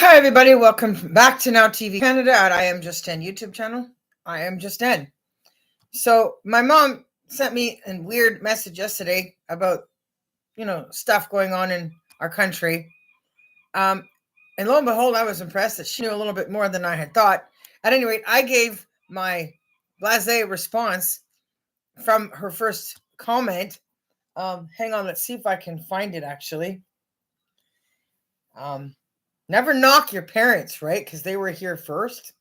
Hi, everybody. Welcome back to Now TV Canada at I Am Just N YouTube channel. I am Just N. So my mom sent me a weird message yesterday about, stuff going on in our country. And lo and behold, I was impressed that she knew a little bit more than I had thought. At any rate, I gave my blasé response from her first comment. Hang on, let's see if I can find it actually. Never knock your parents, right? Because they were here first.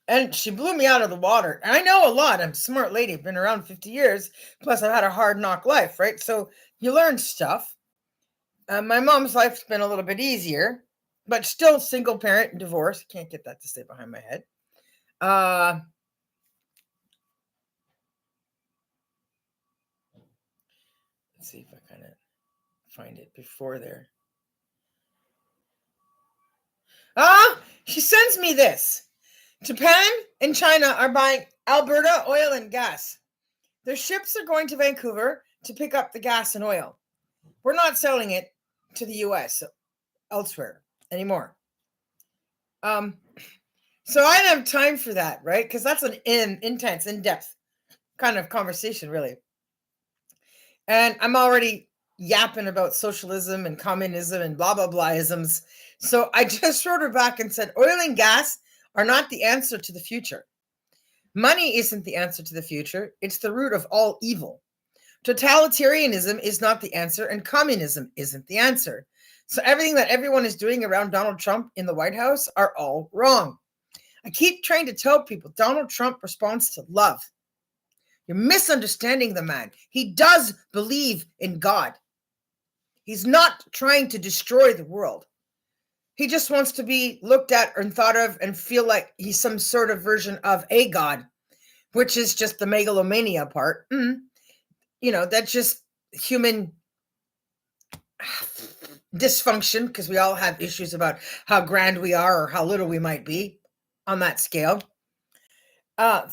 And she blew me out of the water. And I know a lot. I'm a smart lady. I've been around 50 years. Plus, I've had a hard knock life, right? So you learn stuff. My mom's life's been a little bit easier, but still single parent and divorce. Can't get that to stay behind my head. Let's see if I kind of find it before there. She sends me this. Japan and China are buying Alberta oil and gas. Their ships are going to Vancouver to pick up the gas and oil. We're not selling it to the US elsewhere anymore. So I don't have time for that, right? Because that's an intense, in-depth kind of conversation, really. And I'm already yapping about socialism and communism and blah, blah, blah-isms. So I just wrote her back and said, oil and gas are not the answer to the future. Money isn't the answer to the future. It's the root of all evil. Totalitarianism is not the answer, and communism isn't the answer. So everything that everyone is doing around Donald Trump in the White House are all wrong. I keep trying to tell people Donald Trump responds to love. You're misunderstanding the man. He does believe in God. He's not trying to destroy the world. He just wants to be looked at and thought of and feel like he's some sort of version of a God, which is just the megalomania part. That's just human dysfunction, because we all have issues about how grand we are or how little we might be on that scale.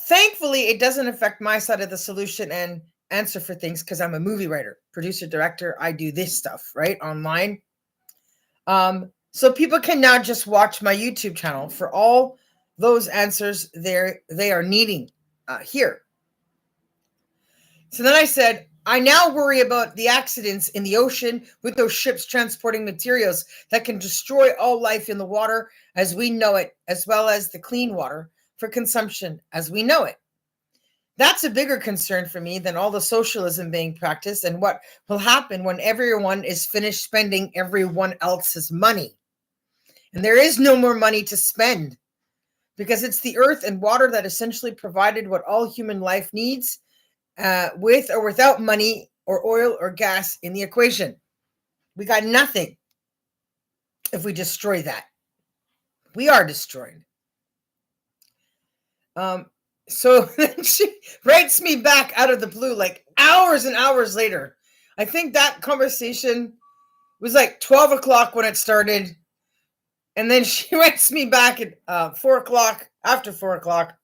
Thankfully, it doesn't affect my side of the solution and answer for things, because I'm a movie writer, producer, director. I do this stuff, right, online. So people can now just watch my YouTube channel for all those answers they are needing here. So then I said, I now worry about the accidents in the ocean with those ships transporting materials that can destroy all life in the water as we know it, as well as the clean water for consumption as we know it. That's a bigger concern for me than all the socialism being practiced and what will happen when everyone is finished spending everyone else's money. And there is no more money to spend, because it's the earth and water that essentially provided what all human life needs, with or without money or oil or gas in the equation. We got nothing if we destroy that. We are destroyed. So then she writes me back out of the blue, like hours and hours later. I think that conversation was like 12 o'clock when it started. And then she writes me back at 4 o'clock, after 4 o'clock.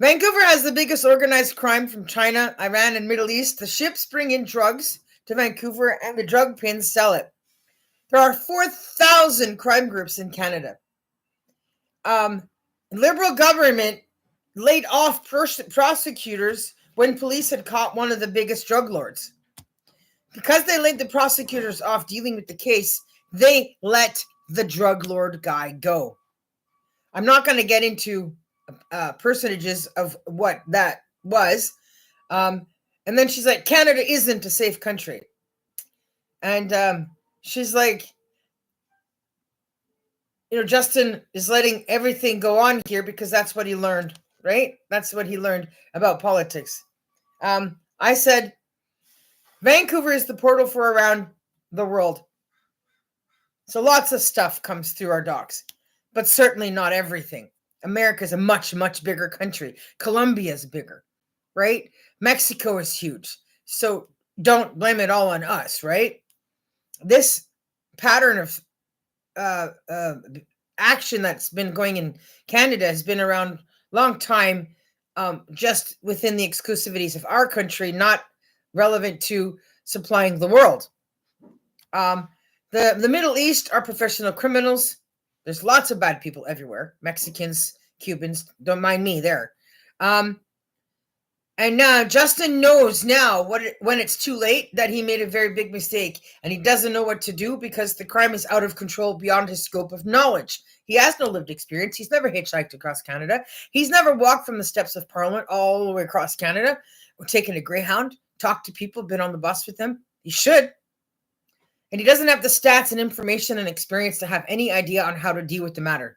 Vancouver has the biggest organized crime from China, Iran, and Middle East. The ships bring in drugs to Vancouver, and the drug pins sell it. There are 4,000 crime groups in Canada. Liberal government laid off prosecutors when police had caught one of the biggest drug lords. Because they laid the prosecutors off dealing with the case, they let the drug lord guy go. I'm not going to get into percentages of what that was. And then she's like, Canada isn't a safe country. And she's like, Justin is letting everything go on here because that's what he learned, right? That's what he learned about politics. I said, Vancouver is the portal for around the world. So lots of stuff comes through our docks, but certainly not everything. America is a much, much bigger country. Colombia is bigger, right? Mexico is huge. So don't blame it all on us, right? This pattern of action that's been going in Canada has been around a long time, just within the exclusivities of our country, not relevant to supplying the world. The Middle East are professional criminals. There's lots of bad people everywhere. Mexicans, Cubans, don't mind me there. And now Justin knows now when it's too late that he made a very big mistake, and he doesn't know what to do because the crime is out of control beyond his scope of knowledge. He has no lived experience. He's never hitchhiked across Canada. He's never walked from the steps of Parliament all the way across Canada or taken a Greyhound, talked to people, been on the bus with them. He should. And he doesn't have the stats and information and experience to have any idea on how to deal with the matter.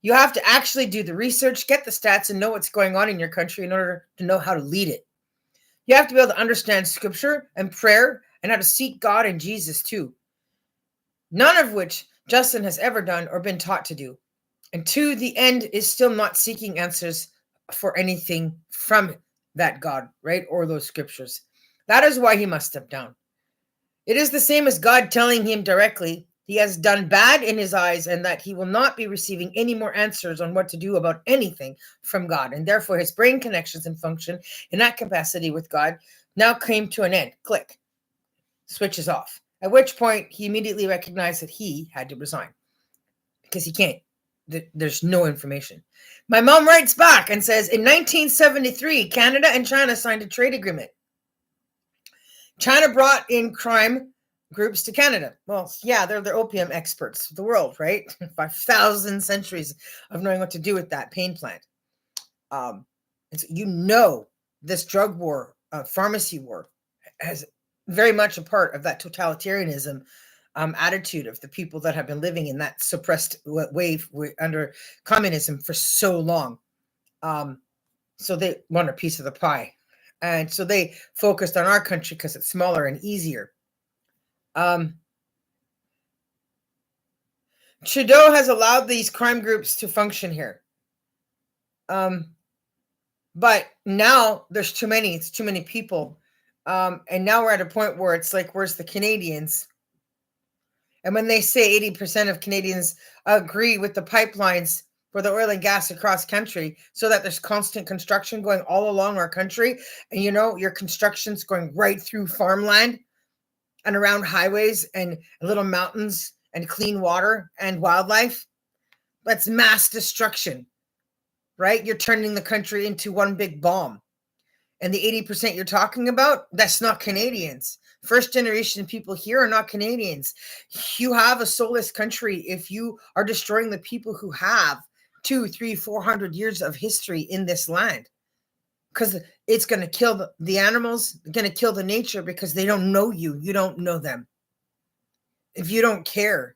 You have to actually do the research, get the stats, and know what's going on in your country in order to know how to lead it. You have to be able to understand scripture and prayer and how to seek God and Jesus too. None of which Justin has ever done or been taught to do. And to the end is still not seeking answers for anything from that God, right? Or those scriptures. That is why he must step down. It is the same as God telling him directly he has done bad in his eyes and that he will not be receiving any more answers on what to do about anything from God. And therefore his brain connections and function in that capacity with God now came to an end. Click. Switches off. At which point he immediately recognized that he had to resign because he can't. There's no information. My mom writes back and says, in 1973, Canada and China signed a trade agreement. China brought in crime groups to Canada. Well, yeah, they're the opium experts of the world, right? 5,000 centuries of knowing what to do with that pain plant. And so this drug war, pharmacy war, has very much a part of that totalitarianism attitude of the people that have been living in that suppressed wave under communism for so long. So they want a piece of the pie. And so they focused on our country because it's smaller and easier. Trudeau has allowed these crime groups to function here. But now there's too many. It's too many people. And now we're at a point where it's like, where's the Canadians? And when they say 80% of Canadians agree with the pipelines for the oil and gas across country so that there's constant construction going all along our country. And, your construction's going right through farmland and around highways and little mountains and clean water and wildlife. That's mass destruction, right? You're turning the country into one big bomb. And the 80% you're talking about, that's not Canadians. First generation people here are not Canadians. You have a soulless country if you are destroying the people who have 200, 300, 400 years of history in this land. Because it's going to kill the animals, going to kill the nature because they don't know you. You don't know them. If you don't care,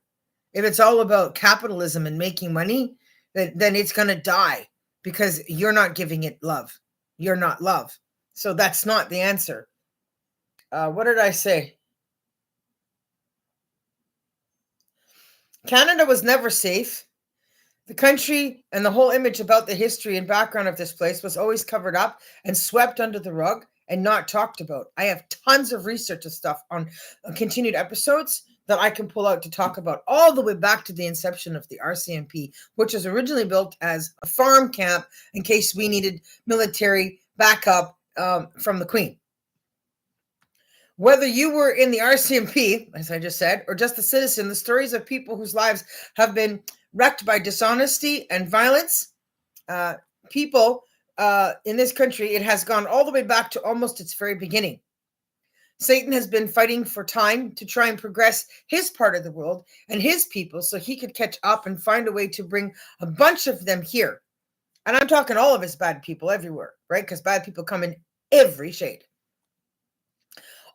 if it's all about capitalism and making money, then it's going to die because you're not giving it love. You're not love. So that's not the answer. What did I say? Canada was never safe. The country and the whole image about the history and background of this place was always covered up and swept under the rug and not talked about. I have tons of research and stuff on continued episodes that I can pull out to talk about all the way back to the inception of the RCMP, which was originally built as a farm camp in case we needed military backup from the Queen. Whether you were in the RCMP, as I just said, or just a citizen, the stories of people whose lives have been wrecked by dishonesty and violence, people in this country, it has gone all the way back to almost its very beginning. Satan has been fighting for time to try and progress his part of the world and his people so he could catch up and find a way to bring a bunch of them here. And I'm talking all of his bad people everywhere, right? Because bad people come in every shade.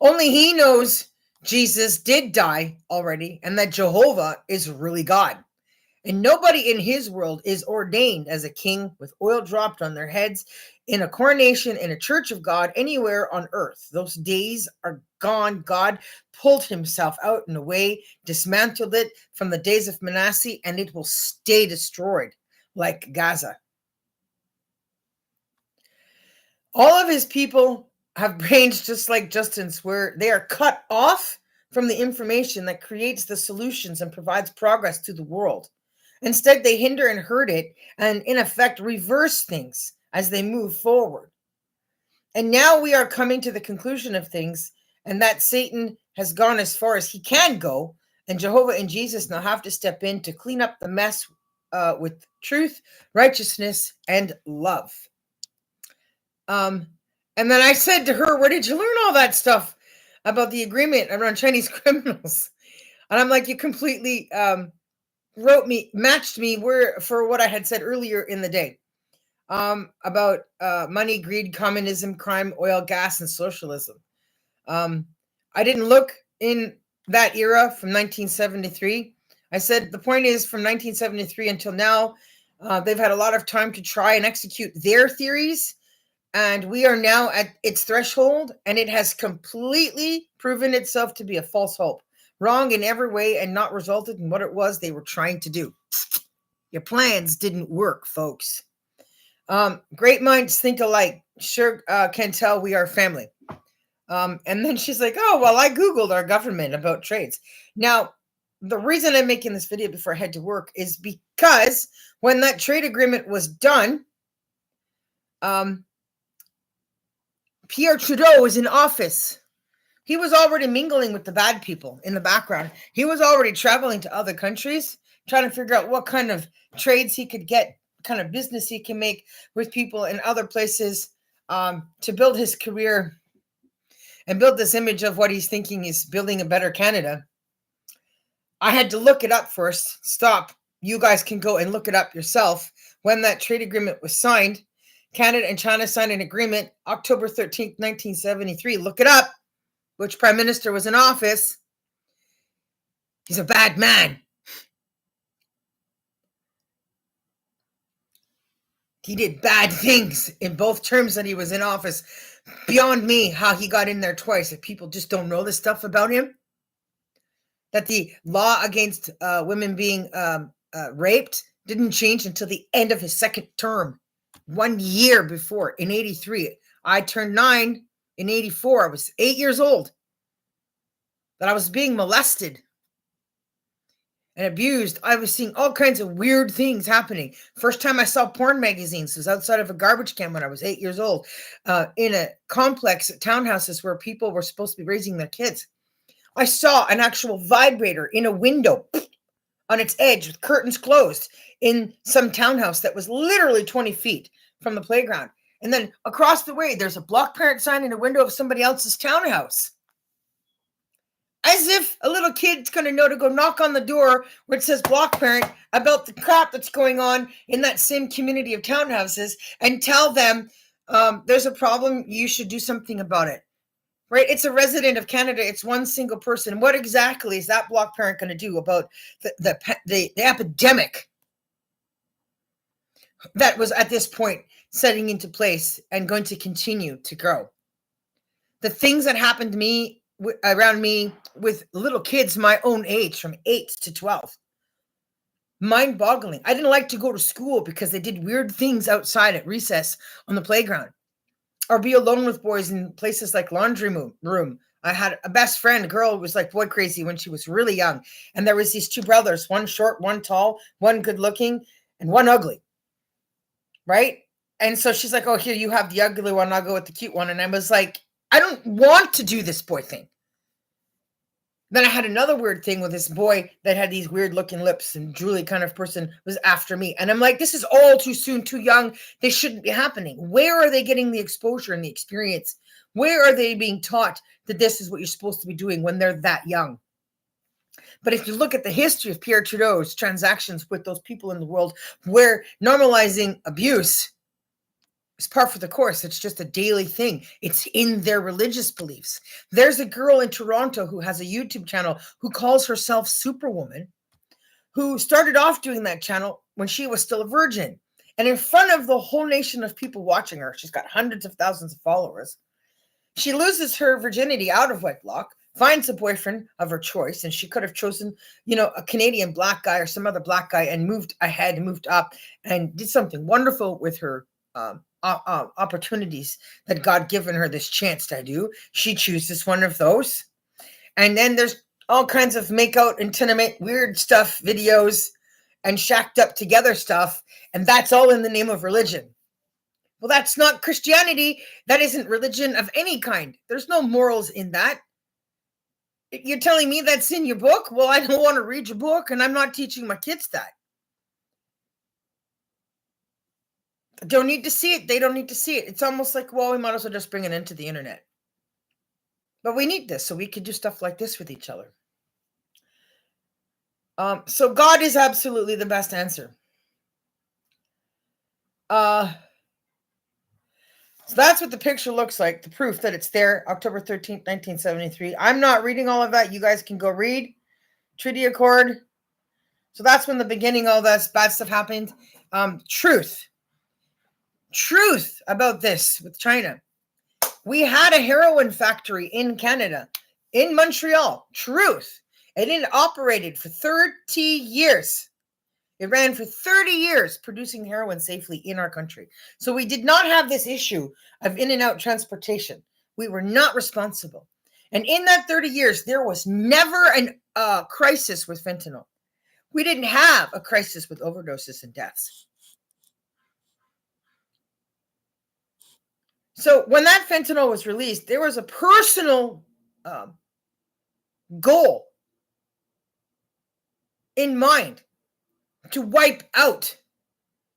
Only he knows Jesus did die already and that Jehovah is really God. And nobody in his world is ordained as a king with oil dropped on their heads in a coronation in a church of God anywhere on earth. Those days are gone. God pulled himself out in a way, dismantled it from the days of Manasseh, and it will stay destroyed like Gaza. All of his people have brains just like Justin's, where they are cut off from the information that creates the solutions and provides progress to the world. Instead, they hinder and hurt it and, in effect, reverse things as they move forward. And now we are coming to the conclusion of things, and that Satan has gone as far as he can go, and Jehovah and Jesus now have to step in to clean up the mess with truth, righteousness, and love. And then I said to her, where did you learn all that stuff about the agreement around Chinese criminals? And I'm like, you completely matched me for what I had said earlier in the day about money, greed, communism, crime, oil, gas, and socialism. I didn't look in that era from 1973. I said the point is from 1973 until now, they've had a lot of time to try and execute their theories. And we are now at its threshold, and it has completely proven itself to be a false hope. Wrong in every way and not resulted in what it was they were trying to do. Your plans didn't work, folks. Great minds think alike. Sure can tell we are family. And then she's like, oh, well, I Googled our government about trades. Now, the reason I'm making this video before I head to work is because when that trade agreement was done, Pierre Trudeau was in office. He was already mingling with the bad people in the background. He was already traveling to other countries, trying to figure out what kind of trades he could get, kind of business he can make with people in other places to build his career and build this image of what he's thinking is building a better Canada. I had to look it up first. Stop. You guys can go and look it up yourself. When that trade agreement was signed, Canada and China signed an agreement October 13th, 1973. Look it up. Which prime minister was in office? He's a bad man. He did bad things in both terms that he was in office. Beyond me, how he got in there twice. If people just don't know this stuff about him, that the law against women being raped didn't change until the end of his second term. 1 year before, in 83. I turned 9 in 84. I was 8 years old. That I was being molested and abused. I was seeing all kinds of weird things happening. First time I saw porn magazines was outside of a garbage can when I was 8 years old, in a complex at townhouses where people were supposed to be raising their kids. I saw an actual vibrator in a window on its edge with curtains closed in some townhouse that was literally 20 feet from the playground. And then across the way, there's a block parent sign in a window of somebody else's townhouse. As if a little kid's going to know to go knock on the door where it says block parent about the crap that's going on in that same community of townhouses and tell them there's a problem, you should do something about it. Right? It's a resident of Canada. It's one single person. What exactly is that block parent going to do about the epidemic that was at this point setting into place and going to continue to grow? The things that happened to me around me with little kids my own age from 8 to 12. Mind-boggling. I didn't like to go to school because they did weird things outside at recess on the playground or be alone with boys in places like laundry room. I had a best friend, a girl who was like boy crazy when she was really young. And there was these two brothers, one short, one tall, one good looking, and one ugly. Right? And so she's like, oh, here, you have the ugly one. I'll go with the cute one. And I was like, I don't want to do this boy thing. Then I had another weird thing with this boy that had these weird looking lips, and Julie kind of person was after me. And I'm like, this is all too soon, too young. They shouldn't be happening. Where are they getting the exposure and the experience? Where are they being taught that this is what you're supposed to be doing when they're that young? But if you look at the history of Pierre Trudeau's transactions with those people in the world where normalizing abuse is par for the course, it's just a daily thing. It's in their religious beliefs. There's a girl in Toronto who has a YouTube channel who calls herself Superwoman, who started off doing that channel when she was still a virgin. And in front of the whole nation of people watching her, she's got hundreds of thousands of followers. She loses her virginity out of wedlock, finds a boyfriend of her choice, and she could have chosen, a Canadian black guy or some other black guy and moved ahead, moved up, and did something wonderful with her opportunities that God given her this chance to do. She chooses one of those. And then there's all kinds of make out, intimate, weird stuff, videos, and shacked up together stuff. And that's all in the name of religion. Well, that's not Christianity. That isn't religion of any kind. There's no morals in that. You're telling me that's in your book? Well, I don't want to read your book, and I'm not teaching my kids that. Don't need to see it. They don't need to see it. It's almost like, well, we might as well just bring it into the internet. But we need this so we can do stuff like this with each other. So God is absolutely the best answer. So that's what the picture looks like, the proof that it's there, October 13th, 1973. I'm not reading all of that. You guys can go read. Treaty Accord. So that's when the beginning all that bad stuff happened. Truth about this with China. We had a heroin factory in Canada, in Montreal. Truth. It operated for 30 years. It ran for 30 years producing heroin safely in our country. So we did not have this issue of in and out transportation. We were not responsible. And in that 30 years, there was never a crisis with fentanyl. We didn't have a crisis with overdoses and deaths. So when that fentanyl was released, there was a personal goal in mind to wipe out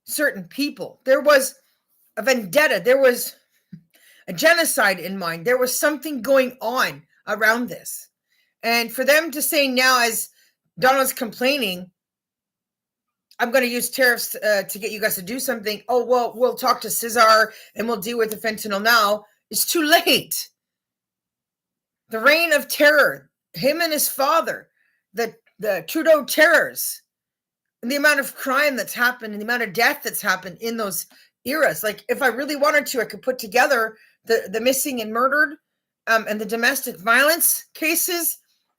certain people. There was a vendetta. There was a genocide in mind. There was something going on around this. And for them to say now, as Donald's complaining, I'm going to use tariffs to get you guys to do something. Oh, well, we'll talk to Cesar and we'll deal with the fentanyl now. It's too late. The reign of terror, him and his father, the Trudeau terrors, and the amount of crime that's happened and the amount of death that's happened in those eras. Like, if I really wanted to, I could put together the missing and murdered and the domestic violence cases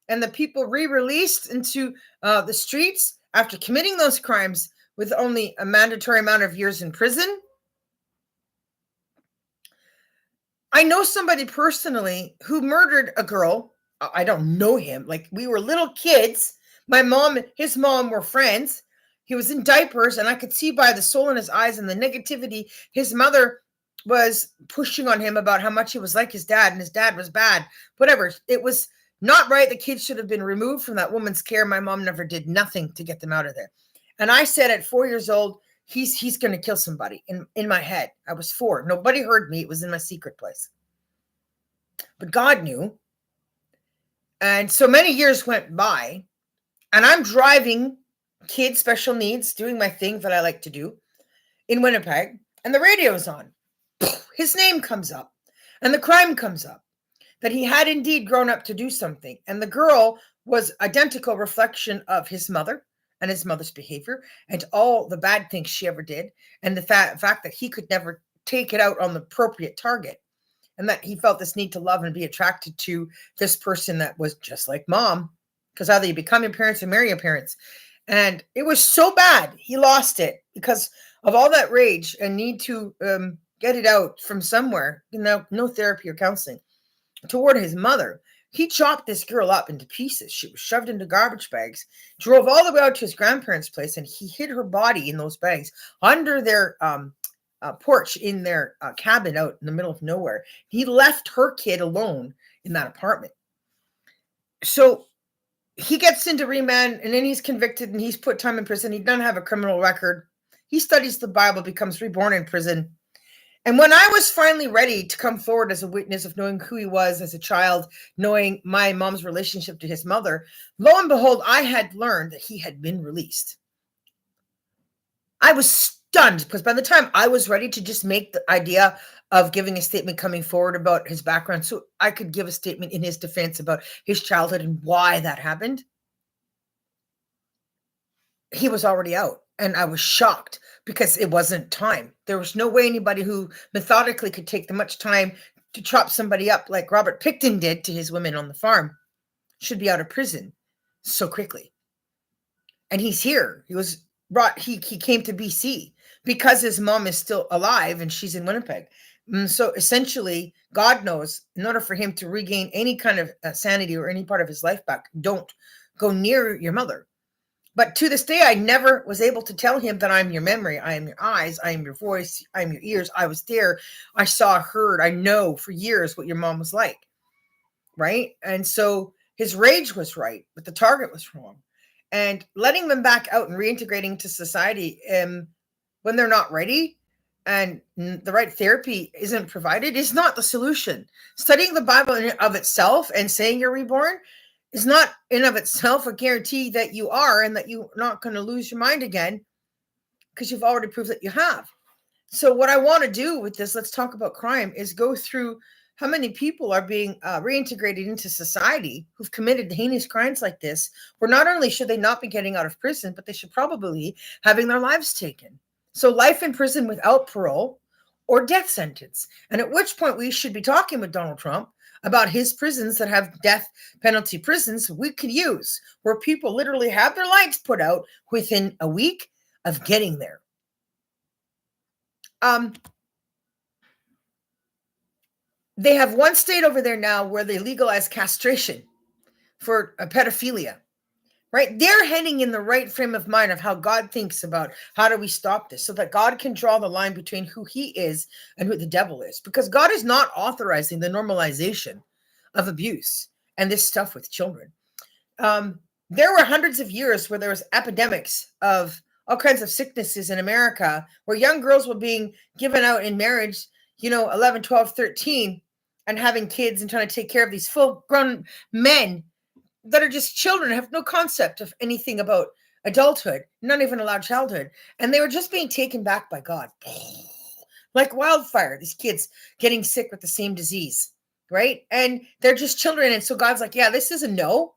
and the people re-released into the streets after committing those crimes with only a mandatory amount of years in prison. I know somebody personally who murdered a girl. I don't know him. Like, we were little kids. My mom and his mom were friends. He was in diapers, and I could see by the soul in his eyes and the negativity his mother was pushing on him about how much he was like his dad, and his dad was bad. Whatever. It was not right. The kids should have been removed from that woman's care. My mom never did nothing to get them out of there. And I said at 4 years old, he's going to kill somebody in my head. I was 4. Nobody heard me. It was in my secret place. But God knew. And so many years went by, and I'm driving kids, special needs, doing my thing that I like to do in Winnipeg, and the radio is on. His name comes up, and the crime comes up, that he had indeed grown up to do something. And the girl was identical reflection of his mother and his mother's behavior and all the bad things she ever did, and the fact that he could never take it out on the appropriate target, and that he felt this need to love and be attracted to this person that was just like mom, because either you become your parents or marry your parents. And it was so bad, he lost it because of all that rage and need to get it out from somewhere, no therapy or counseling, toward his mother. He chopped this girl up into pieces. She was shoved into garbage bags, drove all the way out to his grandparents' place, and he hid her body in those bags under their porch in their cabin out in the middle of nowhere. He left her kid alone in that apartment. So he gets into remand, and then he's convicted, and he's put time in prison. He doesn't have a criminal record. He studies the Bible, becomes reborn in prison. And when I was finally ready to come forward as a witness of knowing who he was as a child, knowing my mom's relationship to his mother, lo and behold, I had learned that he had been released. I was stunned because by the time I was ready to just make the idea of giving a statement coming forward about his background, so I could give a statement in his defense about his childhood and why that happened, he was already out. And I was shocked because it wasn't time. There was no way anybody who methodically could take the much time to chop somebody up like Robert Picton did to his women on the farm should be out of prison so quickly. And he's here. He was brought, he came to BC because his mom is still alive and she's in Winnipeg. So essentially, God knows, in order for him to regain any kind of sanity or any part of his life back, don't go near your mother. But to this day, I never was able to tell him that I'm your memory. I am your eyes. I am your voice. I am your ears. I was there. I saw, heard. I know for years what your mom was like. Right. And so His rage was right, but the target was wrong. And letting them back out and reintegrating to society when they're not ready and the right therapy isn't provided is not the solution. Studying the Bible in of itself and saying you're reborn is not in of itself a guarantee that you are and that you're not going to lose your mind again, because you've already proved that you have. So what I want to do with this, let's talk about crime, is go through how many people are being reintegrated into society who've committed heinous crimes like this, where not only should they not be getting out of prison, but they should probably be having their lives taken. So life in prison without parole or death sentence. And at which point we should be talking with Donald Trump about his prisons that have death penalty prisons we could use, where people literally have their lights put out within a week of getting there. They have one state over there now where they legalize castration for pedophilia, right? They're heading in the right frame of mind of how God thinks about how do we stop this, so that God can draw the line between who he is and who the devil is, because God is not authorizing the normalization of abuse and this stuff with children. There were hundreds of years where there was epidemics of all kinds of sicknesses in America, where young girls were being given out in marriage, 11, 12, 13, and having kids and trying to take care of these full-grown men that are just children, have no concept of anything about adulthood, not even allowed childhood. And they were just being taken back by God. Like wildfire, these kids getting sick with the same disease, right? And they're just children. And so God's like, yeah, this is a no.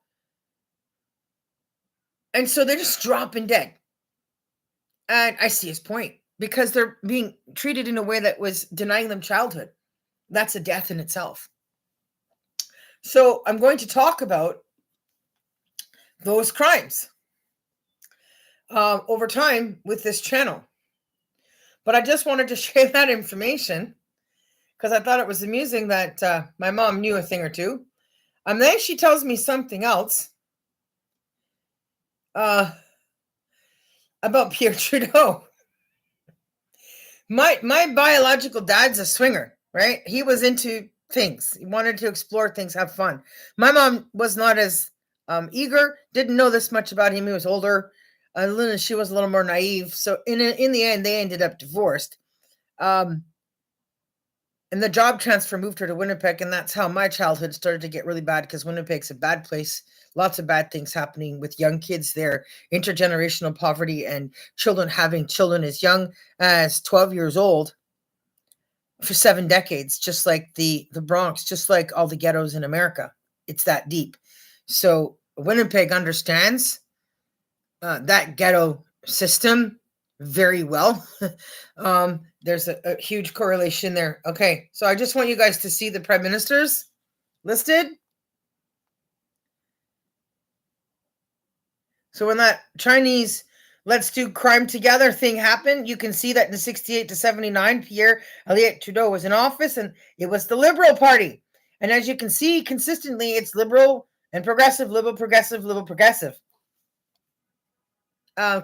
And so they're just dropping dead. And I see his point, because they're being treated in a way that was denying them childhood. That's a death in itself. So I'm going to talk about those crimes over time with this channel. But I just wanted to share that information because I thought it was amusing that my mom knew a thing or two. And then she tells me something else about Pierre Trudeau. My biological dad's a swinger, right? He was into things. He wanted to explore things, have fun. My mom was not as eager, didn't know this much about him. He was older. She was a little more naive. So in the end, they ended up divorced. And the job transfer moved her to Winnipeg, and that's how my childhood started to get really bad, because Winnipeg's a bad place. Lots of bad things happening with young kids there, intergenerational poverty, and children having children as young as 12 years old for 7 decades, just like the Bronx, just like all the ghettos in America. It's that deep. So Winnipeg understands that ghetto system very well. There's a huge correlation there. Okay, so I just want you guys to see the prime ministers listed. So when that Chinese let's do crime together thing happened, you can see that in 68 to 79, Pierre Elliott Trudeau was in office, and it was the Liberal Party. And as you can see, consistently, it's liberal and progressive, liberal, progressive, liberal, progressive.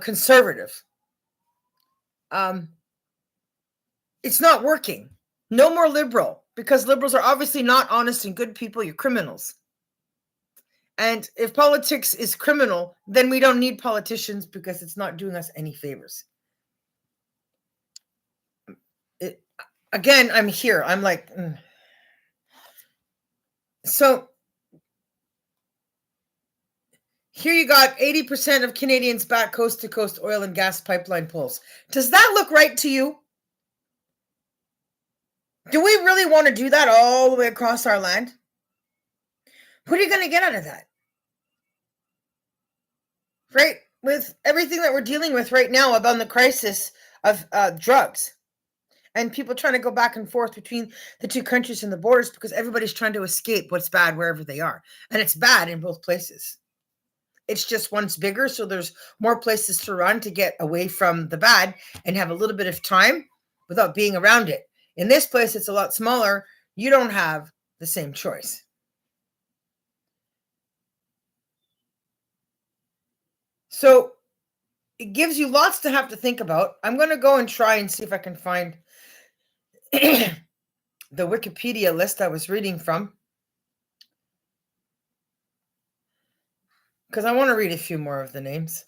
Conservative. It's not working. No more liberal, because liberals are obviously not honest and good people. You're criminals. And if politics is criminal, then we don't need politicians, because it's not doing us any favors. Again, I'm here. I'm like, So here you got 80% of Canadians back coast to coast oil and gas pipeline pulls. Does that look right to you? Do we really want to do that all the way across our land? What are you going to get out of that? Right? With everything that we're dealing with right now about the crisis of drugs and people trying to go back and forth between the two countries and the borders, because everybody's trying to escape what's bad wherever they are. And it's bad in both places. It's just one's bigger, so there's more places to run to get away from the bad and have a little bit of time without being around it. In this place, it's a lot smaller. You don't have the same choice. So it gives you lots to have to think about. I'm going to go and try and see if I can find the Wikipedia list I was reading from. because I want to read a few more of the names.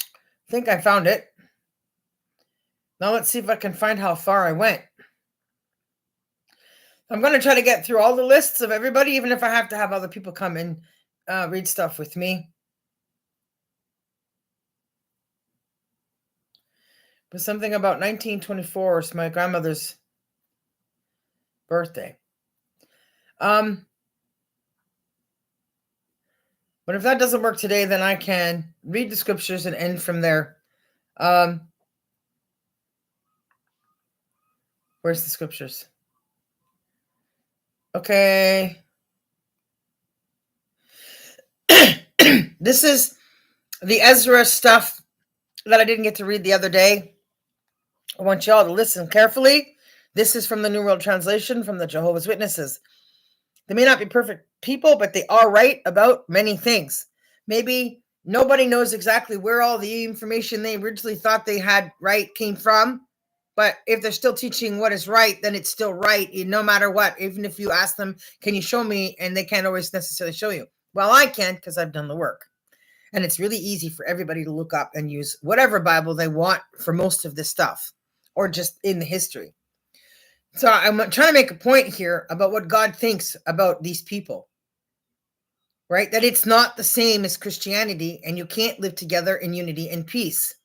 I think I found it. Now let's see if I can find how far I went. I'm going to try to get through all the lists of everybody, even if I have to have other people come and read stuff with me. But something about 1924 is my grandmother's birthday. But if that doesn't work today, then I can read the scriptures and end from there. Where's the scriptures? Okay. This is the Ezra stuff that I didn't get to read the other day. I want y'all to listen carefully. This is from the New World Translation from the Jehovah's Witnesses. They may not be perfect people, but they are right about many things. Maybe nobody knows exactly where all the information they originally thought they had right came from. But if they're still teaching what is right, then it's still right, no matter what. Even if you ask them, can you show me? And they can't always necessarily show you. Well, I can, because I've done the work. And it's really easy for everybody to look up and use whatever Bible they want for most of this stuff, or just in the history. So I'm trying to make a point here about what God thinks about these people, right? That it's not the same as Christianity, and you can't live together in unity and peace.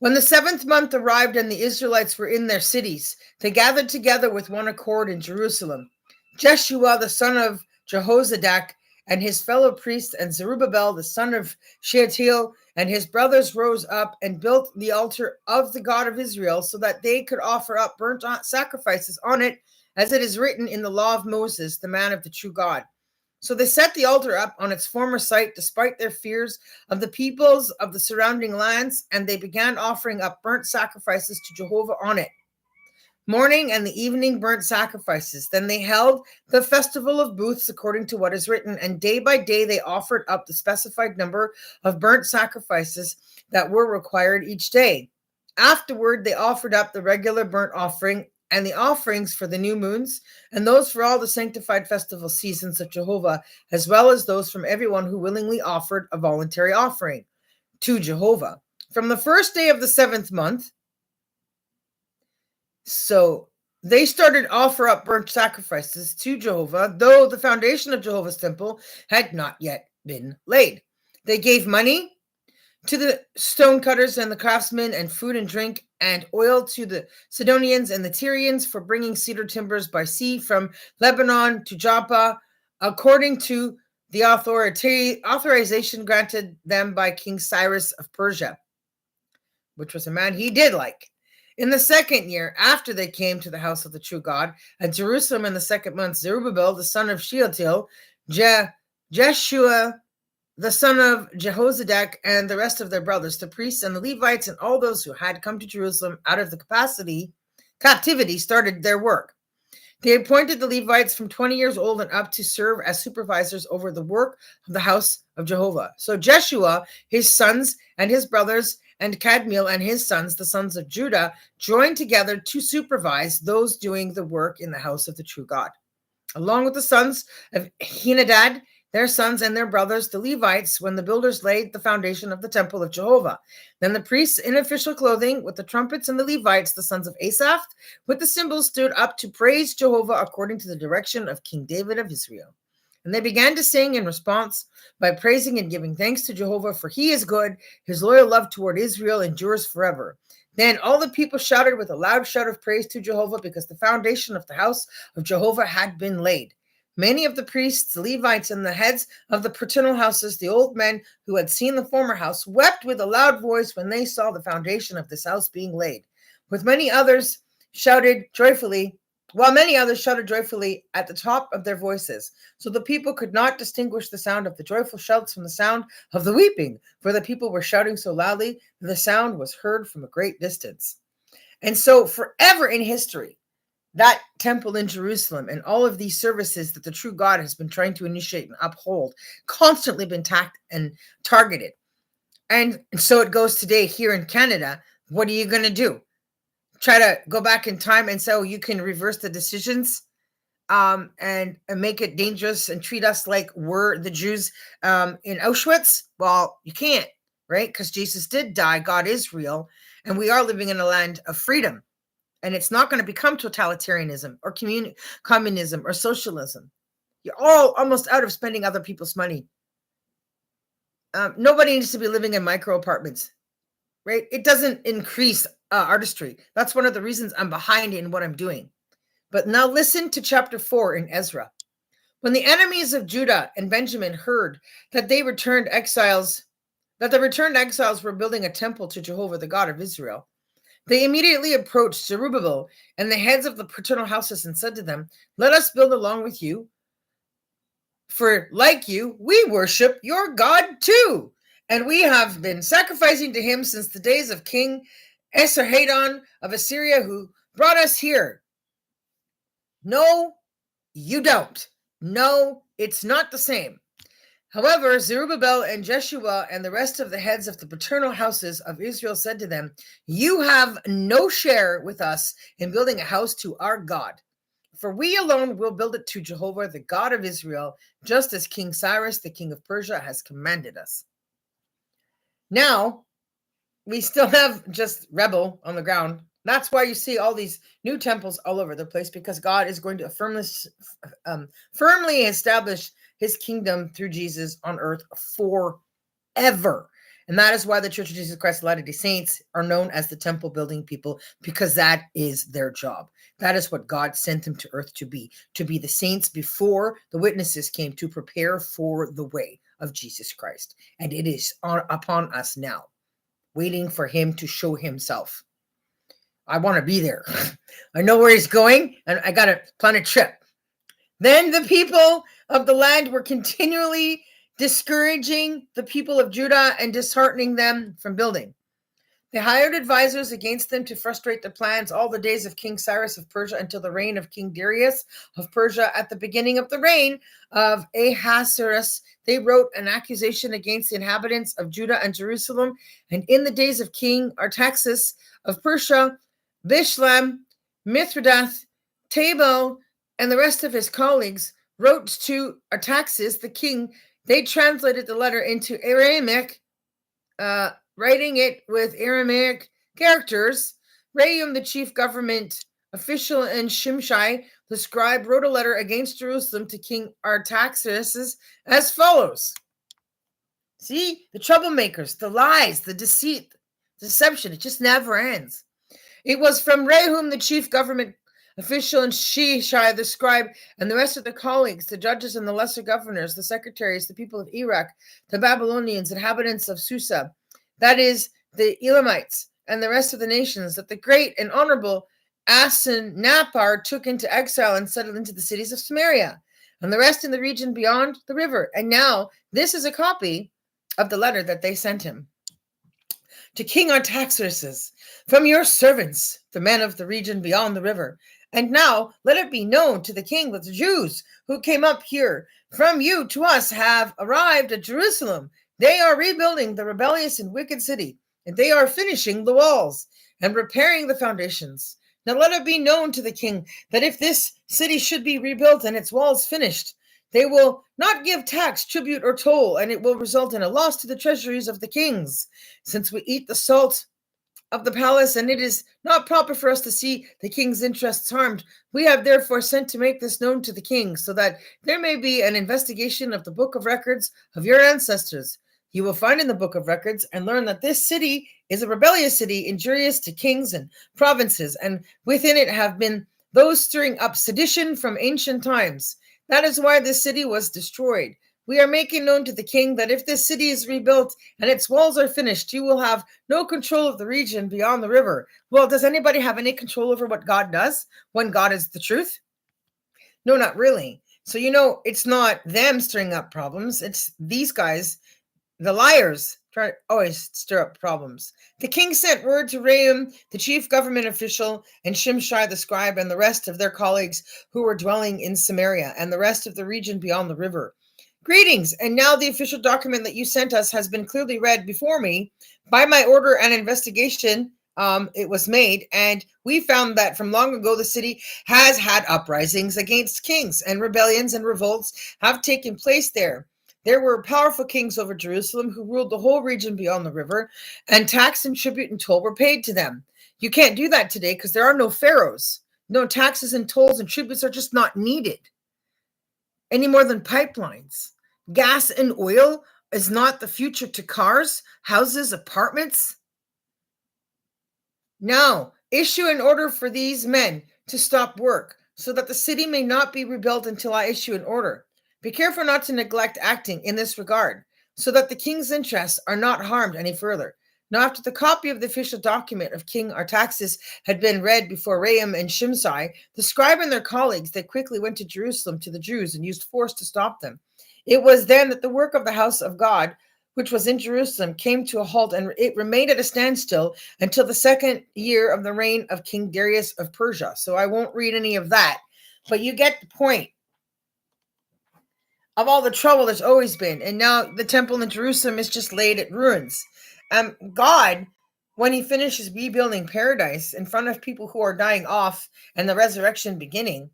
When the 7th month arrived and the Israelites were in their cities, they gathered together with one accord in Jerusalem. Jeshua, the son of Jehozadak, and his fellow priests, and Zerubbabel, the son of Shealtiel, and his brothers rose up and built the altar of the God of Israel so that they could offer up burnt sacrifices on it, as it is written in the law of Moses, the man of the true God. So they set the altar up on its former site, despite their fears of the peoples of the surrounding lands, and they began offering up burnt sacrifices to Jehovah on it. Morning and the evening burnt sacrifices. Then they held the festival of booths according to what is written, and day by day they offered up the specified number of burnt sacrifices that were required each day. Afterward, they offered up the regular burnt offering and the offerings for the new moons, and those for all the sanctified festival seasons of Jehovah, as well as those from everyone who willingly offered a voluntary offering to Jehovah. From the first day of the 7th month, so they started to offer up burnt sacrifices to Jehovah, though the foundation of Jehovah's temple had not yet been laid. They gave money to the stonecutters and the craftsmen, and food and drink and oil to the Sidonians and the Tyrians for bringing cedar timbers by sea from Lebanon to Joppa, according to the authorization granted them by King Cyrus of Persia, which was a man he did like. In the 2nd year, after they came to the house of the true God, at Jerusalem in the 2nd month, Zerubbabel, the son of Shealtiel, Jeshua, the son of Jehozadak, and the rest of their brothers, the priests and the Levites, and all those who had come to Jerusalem out of the captivity, started their work. They appointed the Levites from 20 years old and up to serve as supervisors over the work of the house of Jehovah. So Jeshua, his sons, and his brothers, and Kadmiel and his sons, the sons of Judah, joined together to supervise those doing the work in the house of the true God. Along with the sons of Henadad, their sons and their brothers, the Levites, when the builders laid the foundation of the temple of Jehovah. Then the priests in official clothing, with the trumpets, and the Levites, the sons of Asaph, with the cymbals, stood up to praise Jehovah according to the direction of King David of Israel. And they began to sing in response by praising and giving thanks to Jehovah, for he is good, his loyal love toward Israel endures forever. Then all the people shouted with a loud shout of praise to Jehovah, because the foundation of the house of Jehovah had been laid. Many of the priests, the Levites, and the heads of the paternal houses, the old men who had seen the former house, wept with a loud voice when they saw the foundation of this house being laid. With many others shouted joyfully, while many others shouted joyfully at the top of their voices. So the people could not distinguish the sound of the joyful shouts from the sound of the weeping, for the people were shouting so loudly that the sound was heard from a great distance. And so forever in history, that temple in Jerusalem and all of these services that the true God has been trying to initiate and uphold, constantly been attacked and targeted. And so it goes today here in Canada. What are you going to do? Try to go back in time and say, oh, you can reverse the decisions and make it dangerous and treat us like we're the Jews in Auschwitz? Well, you can't, right? Because Jesus did die. God is real. And we are living in a land of freedom. And it's not going to become totalitarianism or communism or socialism. You're all almost out of spending other people's money. Nobody needs to be living in micro apartments, right? It doesn't increase artistry. That's one of the reasons I'm behind in what I'm doing. But now listen to chapter 4 in Ezra. When the enemies of Judah and Benjamin heard that the returned exiles were building a temple to Jehovah, the God of Israel, they immediately approached Zerubbabel and the heads of the paternal houses and said to them, "Let us build along with you. For like you, we worship your God too. And we have been sacrificing to him since the days of King Esarhaddon of Assyria, who brought us here." No, you don't. No, it's not the same. However, Zerubbabel and Jeshua and the rest of the heads of the paternal houses of Israel said to them, "You have no share with us in building a house to our God. For we alone will build it to Jehovah, the God of Israel, just as King Cyrus, the king of Persia, has commanded us." Now, we still have just rebel on the ground. That's why you see all these new temples all over the place, because God is going to firmly establish his kingdom through Jesus on earth forever. And that is why the Church of Jesus Christ of Latter-day Saints are known as the temple building people, because that is their job. That is what God sent them to earth to be the saints before the witnesses came, to prepare for the way of Jesus Christ. And it is upon us now, waiting for him to show himself. I want to be there. I know where he's going, and I got to plan a trip. Then the people of the land were continually discouraging the people of Judah and disheartening them from building. They hired advisors against them to frustrate their plans all the days of King Cyrus of Persia until the reign of King Darius of Persia. At the beginning of the reign of Ahasuerus, they wrote an accusation against the inhabitants of Judah and Jerusalem. And in the days of King Artaxerxes of Persia, Bishlam, Mithridath, Tabel, and the rest of his colleagues wrote to Artaxerxes, the king. They translated the letter into Aramaic, writing it with Aramaic characters. Rehum, the chief government official, and Shimshai, the scribe, wrote a letter against Jerusalem to King Artaxerxes as follows. See, the troublemakers, the lies, the deceit, deception, it just never ends. It was from Rehum, the chief government official, and Shishai, the scribe, and the rest of the colleagues, the judges and the lesser governors, the secretaries, the people of Iraq, the Babylonians, inhabitants of Susa, that is, the Elamites, and the rest of the nations, that the great and honorable Asenapar took into exile and settled into the cities of Samaria, and the rest in the region beyond the river. And now this is a copy of the letter that they sent him. To King Artaxerxes, from your servants, the men of the region beyond the river. And now let it be known to the king that the Jews who came up here from you to us have arrived at Jerusalem. They are rebuilding the rebellious and wicked city, and they are finishing the walls and repairing the foundations. Now let it be known to the king that if this city should be rebuilt and its walls finished, they will not give tax, tribute, or toll, and it will result in a loss to the treasuries of the kings, since we eat the salt of the palace, and it is not proper for us to see the king's interests harmed. We have therefore sent to make this known to the king, so that there may be an investigation of the book of records of your ancestors. You will find in the book of records and learn that this city is a rebellious city, injurious to kings and provinces, and within it have been those stirring up sedition from ancient times. That is why this city was destroyed. We are making known to the king that if this city is rebuilt and its walls are finished, you will have no control of the region beyond the river. Well, does anybody have any control over what God does when God is the truth? No, not really. So, it's not them stirring up problems. It's these guys, the liars, try to always stir up problems. The king sent word to Rehum, the chief government official, and Shimshai the scribe, and the rest of their colleagues who were dwelling in Samaria, and the rest of the region beyond the river. Greetings, and now the official document that you sent us has been clearly read before me. By my order and investigation, it was made. And we found that from long ago, the city has had uprisings against kings, and rebellions and revolts have taken place there. There were powerful kings over Jerusalem who ruled the whole region beyond the river, and tax and tribute and toll were paid to them. You can't do that today because there are no pharaohs. No, taxes and tolls and tributes are just not needed any more than pipelines. Gas and oil is not the future to cars, houses, apartments. Now, issue an order for these men to stop work so that the city may not be rebuilt until I issue an order. Be careful not to neglect acting in this regard so that the king's interests are not harmed any further. Now, after the copy of the official document of King Artaxerxes had been read before Raham and Shimshai, the scribe and their colleagues, they quickly went to Jerusalem to the Jews and used force to stop them. It was then that the work of the house of God, which was in Jerusalem, came to a halt, and it remained at a standstill until the second year of the reign of King Darius of Persia. So I won't read any of that, but you get the point of all the trouble there's always been. And now the temple in Jerusalem is just laid at ruins. God, when he finishes rebuilding paradise in front of people who are dying off and the resurrection beginning,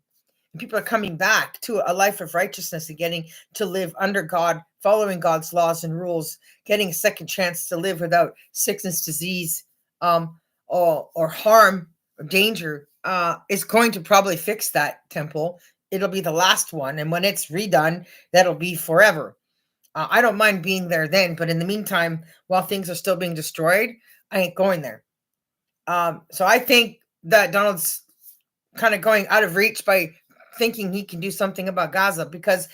and people are coming back to a life of righteousness and getting to live under God, following God's laws and rules, getting a second chance to live without sickness, disease, or harm or danger, is going to probably fix that temple. It'll be the last one. And when it's redone, that'll be forever. I don't mind being there then, but in the meantime, while things are still being destroyed, I ain't going there. So I think that Donald's kind of going out of reach by thinking he can do something about Gaza, because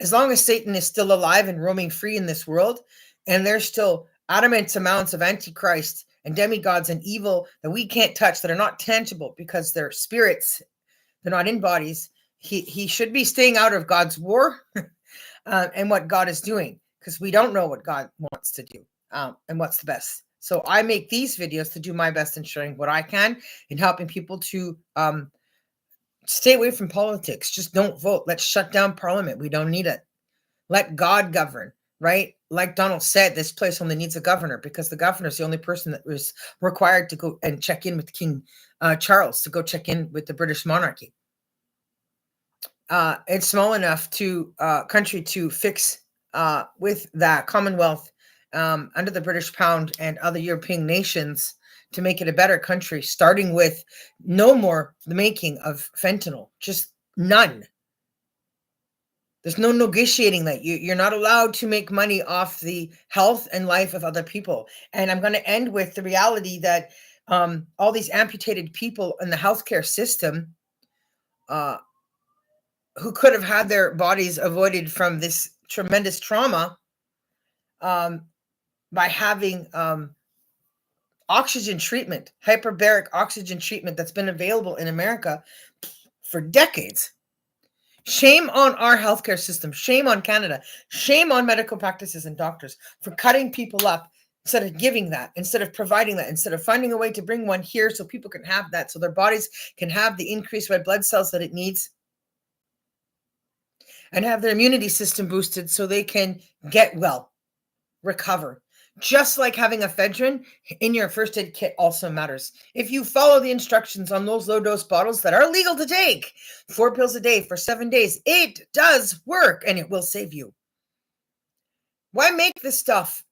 as long as Satan is still alive and roaming free in this world, and there's still adamant amounts of antichrist and demigods and evil that we can't touch, that are not tangible because they're spirits, they're not in bodies, he should be staying out of God's war. And what God is doing, because we don't know what God wants to do and what's the best. So I make these videos to do my best in sharing what I can in helping people to stay away from politics. Just don't vote. Let's shut down Parliament. We don't need it. Let God govern, right? Like Donald said, this place only needs a governor, because the governor is the only person that was required to go and check in with King Charles, to go check in with the British monarchy. It's small enough to country to fix with that Commonwealth under the British pound and other European nations to make it a better country, starting with no more the making of fentanyl, just none. There's no negotiating that. You're not allowed to make money off the health and life of other people. And I'm going to end with the reality that all these amputated people in the healthcare system who could have had their bodies avoided from this tremendous trauma by having oxygen treatment, hyperbaric oxygen treatment that's been available in America for decades. Shame on our healthcare system. Shame on Canada. Shame on medical practices and doctors for cutting people up instead of giving that, instead of providing that, instead of finding a way to bring one here so people can have that, so their bodies can have the increased red blood cells that it needs and have their immunity system boosted so they can get well, recover. Just like having ephedrine in your first aid kit also matters. If you follow the instructions on those low dose bottles that are legal to take, 4 pills a day for 7 days, it does work and it will save you. Why make this stuff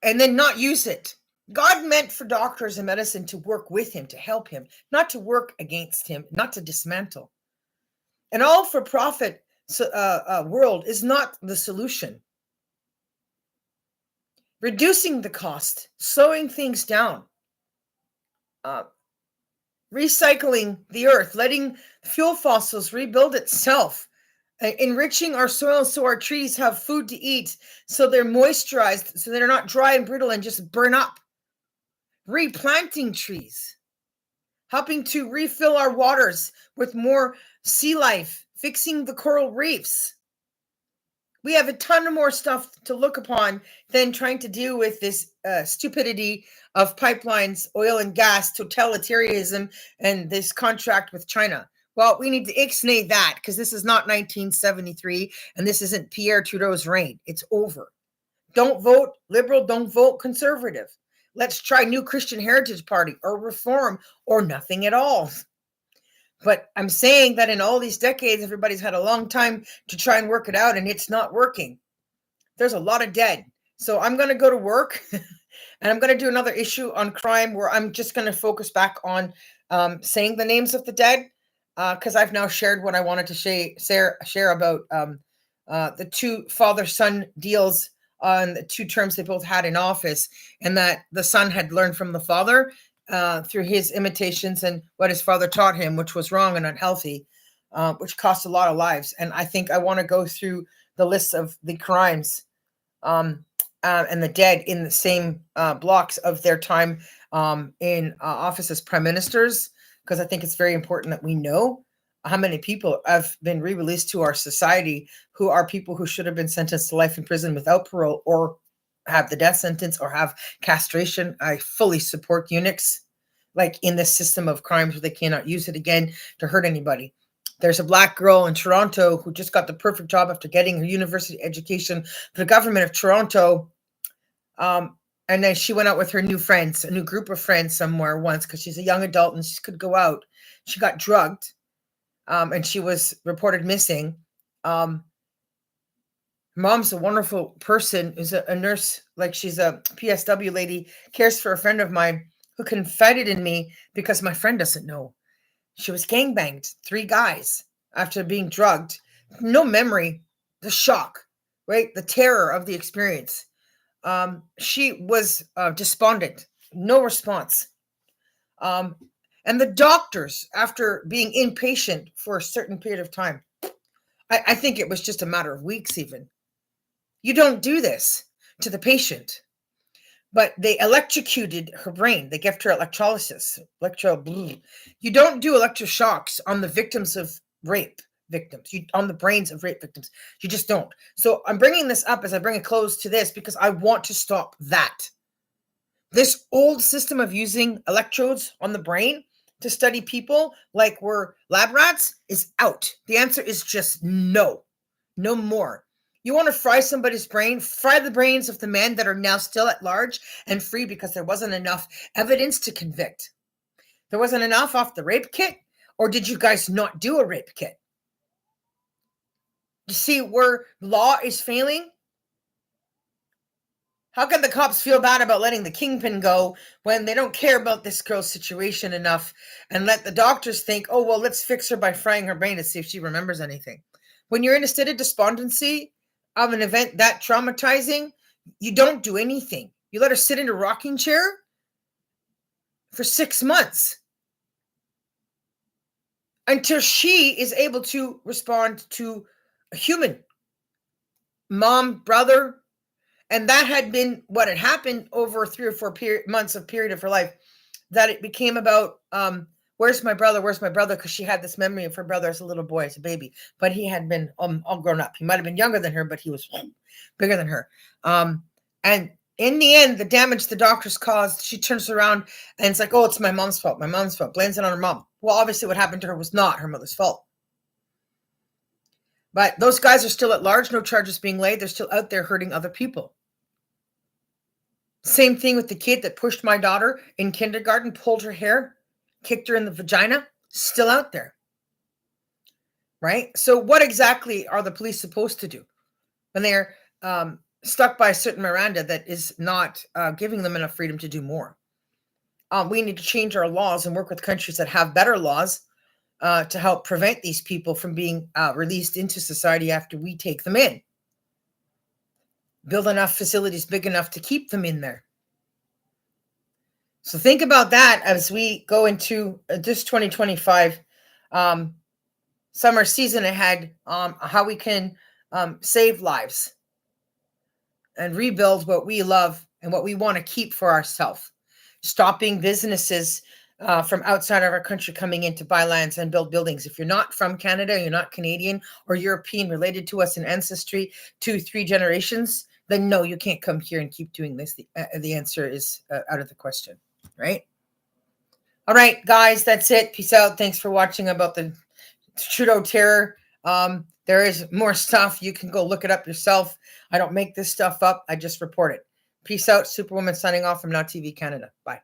and then not use it? God meant for doctors and medicine to work with him, to help him, not to work against him, not to dismantle. An all for profit world is not the solution. Reducing the cost, slowing things down, recycling the earth, letting fuel fossils rebuild itself, enriching our soil so our trees have food to eat, so they're moisturized, so they're not dry and brittle and just burn up. Replanting trees, helping to refill our waters with more sea life, fixing the coral reefs. We have a ton of more stuff to look upon than trying to deal with this stupidity of pipelines, oil and gas, totalitarianism, and this contract with China. Well, we need to ixnay that, because this is not 1973 and this isn't Pierre Trudeau's reign. It's over. Don't vote liberal, don't vote conservative. Let's try New Christian Heritage Party or Reform or nothing at all. But I'm saying that in all these decades, everybody's had a long time to try and work it out, and it's not working. There's a lot of dead. So I'm going to go to work and I'm going to do another issue on crime where I'm just going to focus back on saying the names of the dead, because I've now shared what I wanted to share about the two father-son deals on the 2 terms they both had in office, and that the son had learned from the father through his imitations and what his father taught him, which was wrong and unhealthy, which cost a lot of lives. And I think I want to go through the list of the crimes and the dead in the same blocks of their time in office as prime ministers, because I think it's very important that we know how many people have been re-released to our society who are people who should have been sentenced to life in prison without parole, or have the death sentence, or have castration. I fully support eunuchs, like in this system of crimes where they cannot use it again to hurt anybody. There's a Black girl in Toronto who just got the perfect job after getting her university education for the government of Toronto. And then she went out with her new friends, a new group of friends somewhere once, because she's a young adult and she could go out. She got drugged and she was reported missing. Mom's a wonderful person, is a nurse, like she's a PSW lady, cares for a friend of mine who confided in me because my friend doesn't know. She was gangbanged, 3 guys, after being drugged. No memory, the shock, right? The terror of the experience. She was despondent, no response. And the doctors, after being inpatient for a certain period of time, I think it was just a matter of weeks even. You don't do this to the patient. But they electrocuted her brain. They gave her electrolysis. You don't do electroshocks on the victims of rape victims, on the brains of rape victims. You just don't. So I'm bringing this up as I bring a close to this because I want to stop that. This old system of using electrodes on the brain to study people like we're lab rats is out. The answer is just no. No more. You want to fry somebody's brain? Fry the brains of the men that are now still at large and free because there wasn't enough evidence to convict. There wasn't enough off the rape kit? Or did you guys not do a rape kit? You see where law is failing? How can the cops feel bad about letting the kingpin go when they don't care about this girl's situation enough and let the doctors think, oh, well, let's fix her by frying her brain to see if she remembers anything? When you're in a state of despondency of an event that traumatizing, you don't do anything. You let her sit in a rocking chair for 6 months until she is able to respond to a human, mom, brother. And that had been what had happened over 3 or 4 months of period of her life, that it became about, where's my brother? Where's my brother? Because she had this memory of her brother as a little boy, as a baby, but he had been all grown up. He might have been younger than her, but he was bigger than her. And in the end, the damage the doctors caused, she turns around and it's like, oh, it's my mom's fault. My mom's fault. Blames it on her mom. Well, obviously what happened to her was not her mother's fault. But those guys are still at large, no charges being laid. They're still out there hurting other people. Same thing with the kid that pushed my daughter in kindergarten, pulled her hair, kicked her in the vagina, still out there. Right? So what exactly are the police supposed to do when they're stuck by a certain Miranda that is not giving them enough freedom to do more? We need to change our laws and work with countries that have better laws to help prevent these people from being released into society after we take them in. Build enough facilities big enough to keep them in there. So think about that as we go into this 2025 summer season ahead, how we can save lives and rebuild what we love and what we want to keep for ourselves. Stopping businesses from outside of our country coming in to buy lands and build buildings. If you're not from Canada, you're not Canadian or European related to us in ancestry 2-3 generations, then no, you can't come here and keep doing this. The answer is out of the question, right? All right, guys, that's it. Peace out. Thanks for watching about the Trudeau terror. There is more stuff. You can go look it up yourself. I don't make this stuff up. I just report it. Peace out. Superwoman signing off from Now TV Canada. Bye.